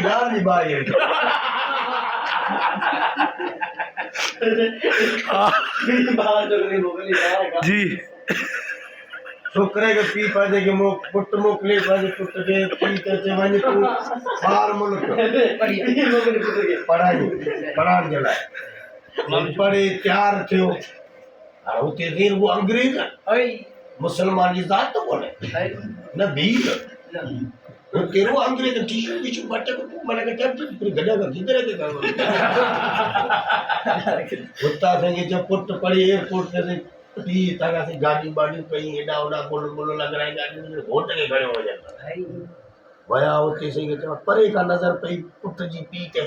ગામની બાઈ जी छोकरे के पी पाजे के पुट मोकले पाजे पुट के पी ते वनी तू बाहर मुल्क पढ़ाई पढ़ाण जे लाइ पढ़े तैयार थियो हाणे हुते देर वो अंग्रेज मुसलमान जी ज़ात तो कोन्हे न भीड़ तेरो अंग्रेज टीशू टीशू बटे को माने के टेप पूरी गजा का किधर के कर हुता संगे जो पुट पढ़ी एयरपोर्ट से पी तागा से गाड़ी बाड़ी कई एडा ओडा बोल बोल लग रहा है गाड़ी होट के खड़े हो जाता भया होते से के परे का नजर पई पुट जी पी के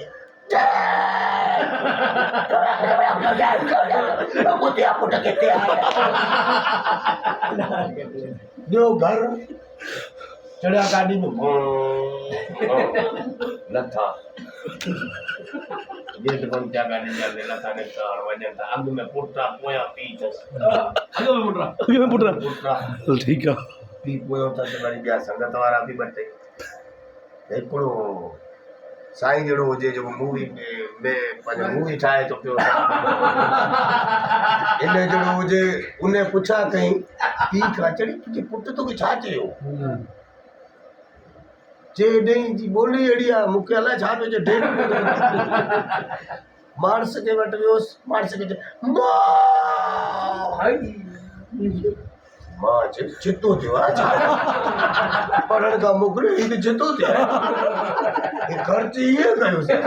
मुतिया पुट के तैयार जो घर चढ़िया गाड़ी में लथा गेट बंद क्या गाड़ी चल लथा ने कार वजन था अग में पुटरा पोया पी थस अगे में पुट रहा ठीक है पी पोयो था तो वरी ॿिया संगत वारा बि ॿ टे हिकिड़ो साईं जहिड़ो हुजे जो मूवी में पंहिंजो मूवी ठाहे थो पियो इन जहिड़ो हुजे उन पुछा कई पी खां चढ़ी तुंहिंजे पुट तोखे छा चयो जे ॾेई जी ॿोली अहिड़ी आहे मूंखे अलाए छा पियो चए माणस जे वटि वियोसि माणस खे चए मां चितो थियो आहे छा पढ़ण खां मोकिलियो हीअ त चितो थियो आहे ख़र्च ईअं कयोसीं